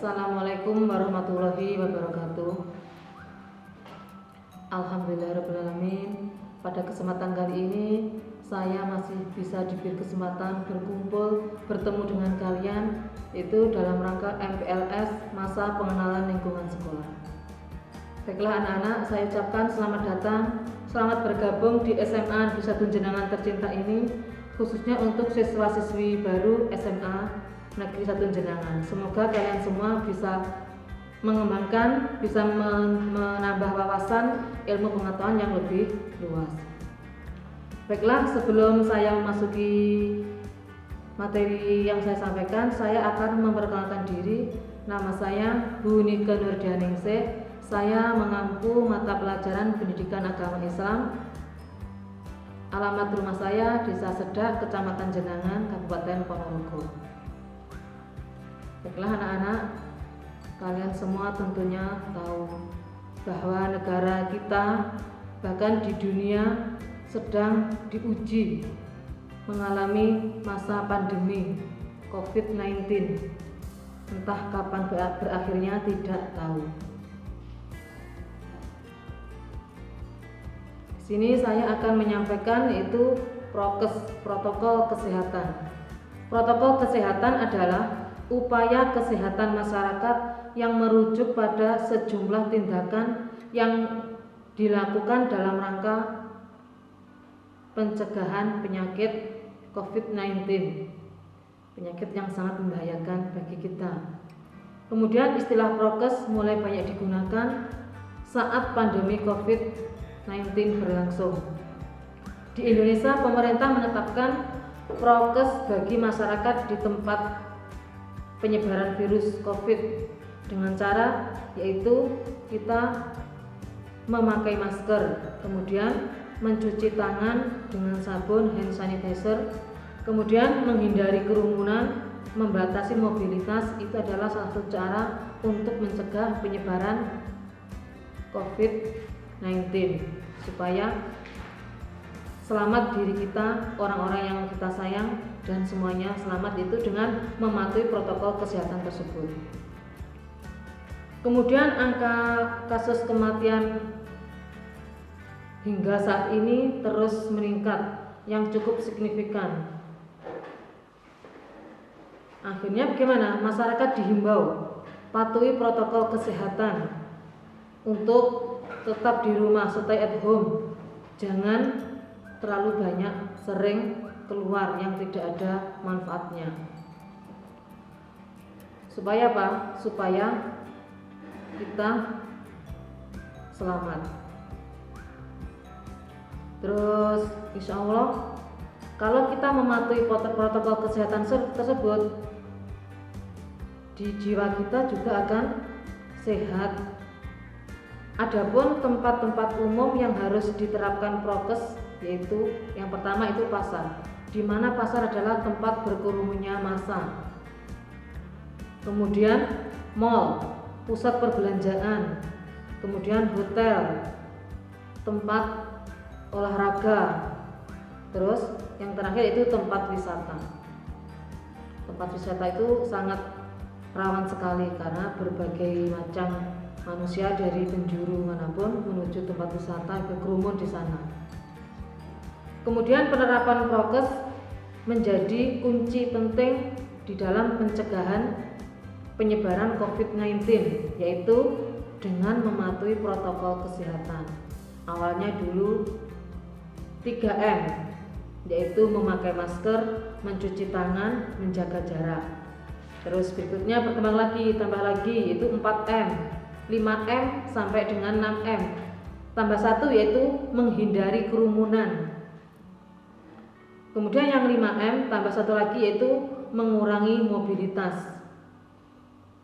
Assalamualaikum warahmatullahi wabarakatuh. Alhamdulillahirrahmanirrahim. Pada kesempatan kali ini saya masih bisa diberi kesempatan berkumpul bertemu dengan kalian, itu dalam rangka MPLS masa pengenalan lingkungan sekolah. Baiklah anak-anak, saya ucapkan selamat datang, selamat bergabung di SMA Negeri 1 Jenangan tercinta ini, khususnya untuk siswa-siswi baru SMA Negeri 1 Jenangan. Semoga kalian semua bisa mengembangkan, bisa menambah wawasan ilmu pengetahuan yang lebih luas. Baiklah, sebelum saya memasuki materi yang saya sampaikan, saya akan memperkenalkan diri. Nama saya Bu Nike Nurdianingsih. Saya mengampu mata pelajaran Pendidikan Agama Islam. Alamat rumah saya Desa Sedah, Kecamatan Jenangan, Kabupaten Ponorogo. Baiklah anak-anak, kalian semua tentunya tahu bahwa negara kita bahkan di dunia sedang diuji mengalami masa pandemi COVID-19. Entah kapan berakhirnya tidak tahu. Di sini saya akan menyampaikan yaitu protokol kesehatan. Protokol kesehatan adalah upaya kesehatan masyarakat yang merujuk pada sejumlah tindakan yang dilakukan dalam rangka pencegahan penyakit COVID-19, penyakit yang sangat membahayakan bagi kita. Kemudian istilah prokes mulai banyak digunakan saat pandemi COVID-19 berlangsung. Di Indonesia, pemerintah menetapkan prokes bagi masyarakat di tempat penyebaran virus COVID dengan cara yaitu kita memakai masker, kemudian mencuci tangan dengan sabun hand sanitizer, kemudian menghindari kerumunan, membatasi mobilitas. Itu adalah salah satu cara untuk mencegah penyebaran COVID-19 supaya selamat diri kita, orang-orang yang kita sayang, dan semuanya selamat itu dengan mematuhi protokol kesehatan tersebut. Kemudian angka kasus kematian hingga saat ini terus meningkat yang cukup signifikan. Akhirnya bagaimana? Masyarakat dihimbau patuhi protokol kesehatan untuk tetap di rumah, stay at home. Jangan terlalu banyak sering keluar yang tidak ada manfaatnya. Supaya apa? Supaya kita selamat. Terus insya Allah kalau kita mematuhi protokol kesehatan tersebut, di jiwa kita juga akan sehat. Adapun tempat-tempat umum yang harus diterapkan prokes yaitu yang pertama itu pasar, di mana pasar adalah tempat berkerumunnya massa. Kemudian mal, pusat perbelanjaan, kemudian hotel, tempat olahraga. Terus yang terakhir itu tempat wisata. Tempat wisata itu sangat rawan sekali karena berbagai macam manusia dari penjuru manapun menuju tempat wisata berkerumun di sana. Kemudian penerapan prokes menjadi kunci penting di dalam pencegahan penyebaran COVID-19, yaitu dengan mematuhi protokol kesehatan. Awalnya dulu 3M, yaitu memakai masker, mencuci tangan, menjaga jarak. Terus berikutnya berkembang lagi, tambah lagi, yaitu 4M, 5M sampai dengan 6M. Tambah 1 yaitu menghindari kerumunan. Kemudian yang 5M tambah 1 lagi yaitu mengurangi mobilitas.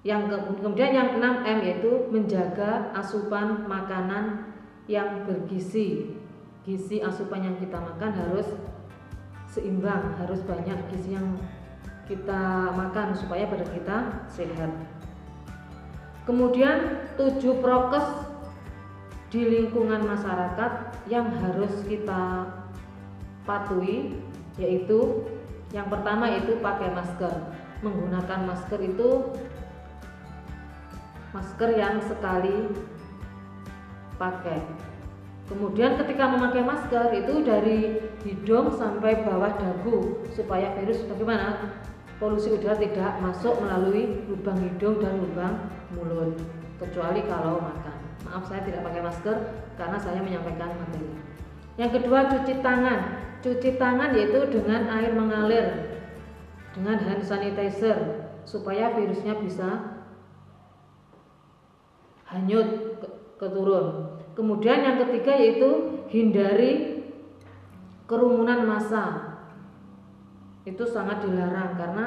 Kemudian yang 6M yaitu menjaga asupan makanan yang bergizi. Gizi asupan yang kita makan harus seimbang, harus banyak gizi yang kita makan supaya badan kita sehat. Kemudian 7 prokes di lingkungan masyarakat yang harus kita patuhi, yaitu yang pertama itu pakai masker. Menggunakan masker itu masker yang sekali pakai. Kemudian ketika memakai masker itu dari hidung sampai bawah dagu supaya virus bagaimana? Polusi udara tidak masuk melalui lubang hidung dan lubang mulut, kecuali kalau makan. Maaf, saya tidak pakai masker karena saya menyampaikan materi. Yang kedua, cuci tangan. Cuci tangan yaitu dengan air mengalir dengan hand sanitizer supaya virusnya bisa hanyut keturun. Kemudian yang ketiga yaitu hindari kerumunan massa. Itu sangat dilarang karena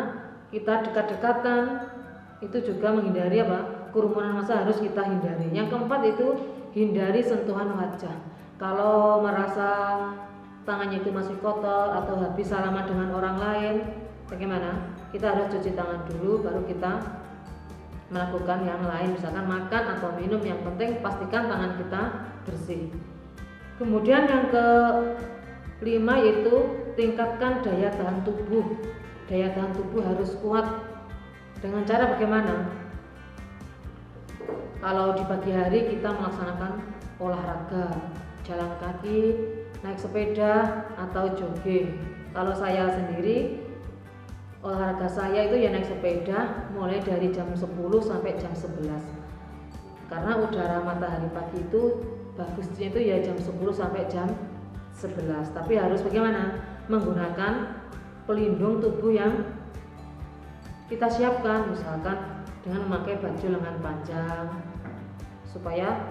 kita dekat-dekatan itu juga menghindari kerumunan massa harus kita hindari. Yang keempat itu hindari sentuhan wajah. Kalau merasa tangannya itu masih kotor atau habis salaman dengan orang lain, bagaimana? Kita harus cuci tangan dulu baru kita melakukan yang lain, misalkan makan atau minum. Yang penting pastikan tangan kita bersih. Kemudian yang kelima yaitu tingkatkan daya tahan tubuh. Daya tahan tubuh harus kuat. Dengan cara bagaimana? Kalau di pagi hari kita melaksanakan olahraga, jalan kaki, naik sepeda atau jogging. Kalau saya sendiri, olahraga saya itu ya naik sepeda mulai dari jam 10 sampai jam 11. Karena udara matahari pagi itu bagusnya itu ya jam 10 sampai jam 11. Tapi harus bagaimana? Menggunakan pelindung tubuh yang kita siapkan, misalkan dengan memakai baju lengan panjang supaya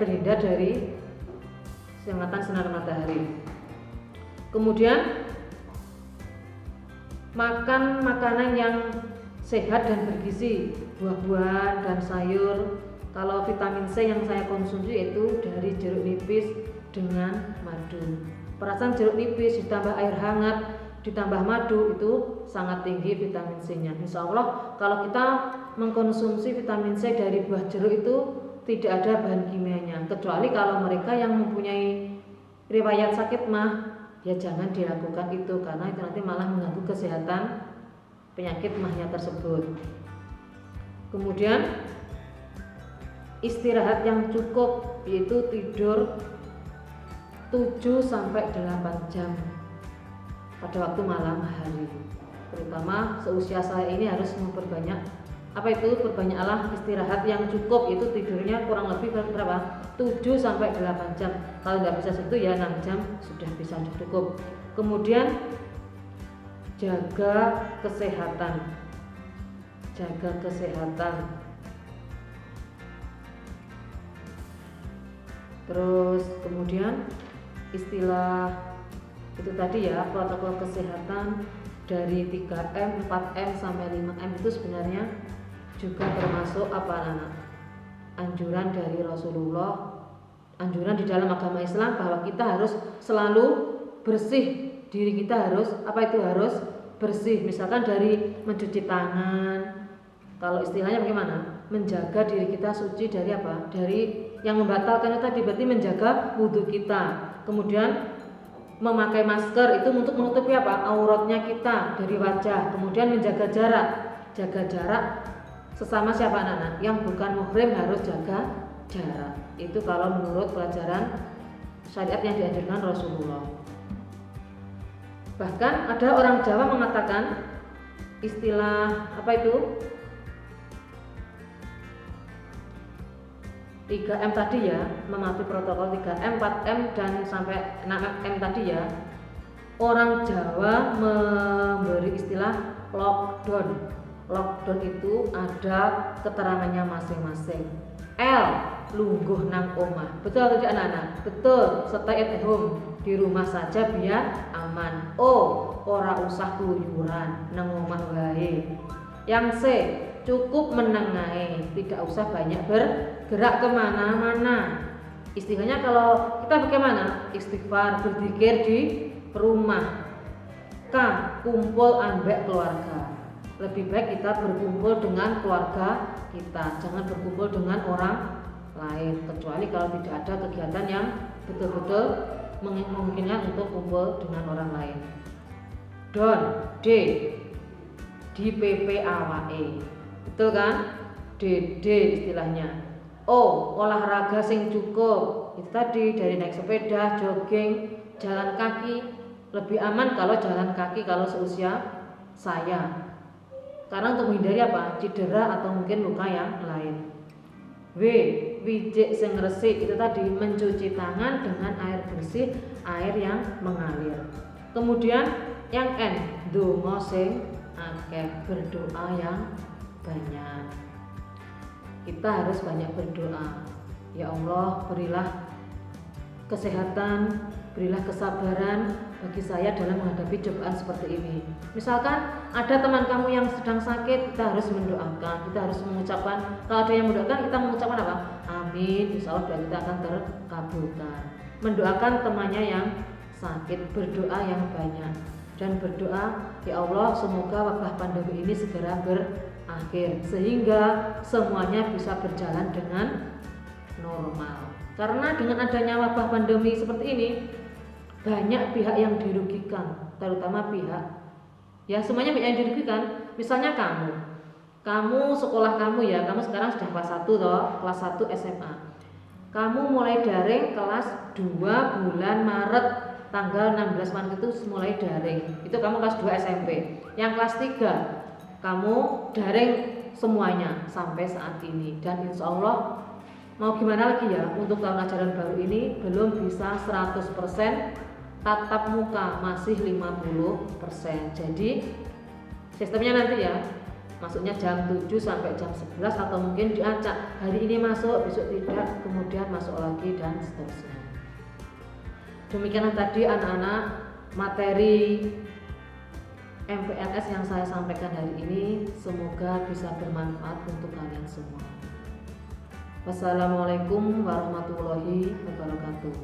terhindar dari sengatan sinar matahari. Kemudian makan makanan yang sehat dan bergizi, buah-buahan dan sayur. Kalau vitamin C yang saya konsumsi itu dari jeruk nipis dengan madu. Perasan jeruk nipis ditambah air hangat ditambah madu itu sangat tinggi vitamin C-nya. Insya Allah kalau kita mengkonsumsi vitamin C dari buah jeruk itu tidak ada bahan kimianya, kecuali kalau mereka yang mempunyai riwayat sakit mah ya jangan dilakukan itu, karena itu nanti malah mengganggu kesehatan penyakit mahnya tersebut. Kemudian istirahat yang cukup, yaitu tidur 7-8 jam pada waktu malam hari. Terutama seusia saya ini harus memperbanyak perbanyaklah istirahat yang cukup, itu tidurnya kurang lebih berapa? 7-8 jam. Kalau nggak bisa segitu ya 6 jam sudah bisa cukup. Kemudian jaga kesehatan. Terus kemudian istilah itu tadi ya, protokol kesehatan dari 3M, 4M sampai 5M itu sebenarnya juga termasuk anjuran dari Rasulullah, anjuran di dalam agama Islam bahwa kita harus selalu bersih, diri kita harus harus bersih. Misalkan dari mencuci tangan, kalau istilahnya bagaimana? Menjaga diri kita suci dari dari yang membatalkan itu tadi, berarti menjaga wudhu kita. Kemudian memakai masker itu untuk menutupi auratnya kita dari wajah. Kemudian menjaga jarak sesama siapa anak-anak yang bukan muhrim harus jaga jarak. Itu kalau menurut pelajaran syariat yang dianjurkan Rasulullah. Bahkan ada orang Jawa mengatakan istilah 3M tadi ya, mematuhi protokol 3M, 4M dan sampai 6M tadi ya. Orang Jawa memberi istilah lockdown. Lockdown itu ada keterangannya masing-masing. L, lungguh nang omah. Betul atau tidak anak-anak? Betul, stay at home, di rumah saja biar aman. O, ora usah keluyuran nang omah wae. Yang C, cukup menengahi, tidak usah banyak bergerak kemana-mana. Istilahnya kalau kita bagaimana? Istighfar, berzikir di rumah. K, kumpul ambek keluarga. Lebih baik kita berkumpul dengan keluarga kita, jangan berkumpul dengan orang lain, kecuali kalau tidak ada kegiatan yang betul-betul memungkinkan untuk kumpul dengan orang lain. Don, D, di PP awake. Betul kan? DD istilahnya. O, olahraga sing cukup. Itu tadi dari naik sepeda, jogging, jalan kaki. Lebih aman kalau jalan kaki kalau seusia saya. Karena untuk menghindari apa? Cedera atau mungkin luka yang lain. W, wijik sing resik. Itu tadi mencuci tangan dengan air bersih, air yang mengalir. Kemudian yang N, donga sing akeh, berdoa yang banyak. Kita harus banyak berdoa. Ya Allah, berilah kesehatan, berilah kesabaran bagi saya dalam menghadapi cobaan seperti ini. Misalkan ada teman kamu yang sedang sakit, kita harus mendoakan, kita harus mengucapkan. Kalau ada yang mendoakan, kita mengucapkan apa? Amin. Insya Allah doa kita akan terkabulkan. Mendoakan temannya yang sakit, berdoa yang banyak, dan berdoa, ya Allah, semoga wabah pandemi ini segera berakhir sehingga semuanya bisa berjalan dengan normal. Karena dengan adanya wabah pandemi seperti ini, banyak pihak yang dirugikan, terutama pihak, ya semuanya banyak yang dirugikan. Misalnya kamu sekolah kamu ya, kamu sekarang sudah kelas 1 toh, kelas 1 SMA. Kamu mulai daring kelas 2 bulan Maret, tanggal 16 Maret itu mulai daring. Itu kamu kelas 2 SMP. Yang kelas 3 kamu daring semuanya sampai saat ini. Dan insya Allah mau gimana lagi ya, untuk tahun ajaran baru ini belum bisa 100% tatap muka, masih 50%. Jadi sistemnya nanti ya, masuknya jam 7 sampai jam 11 atau mungkin diacak, hari ini masuk, besok tidak, kemudian masuk lagi dan seterusnya. Demikianlah tadi anak-anak materi MPLS yang saya sampaikan hari ini, semoga bisa bermanfaat untuk kalian semua. Wassalamualaikum warahmatullahi wabarakatuh.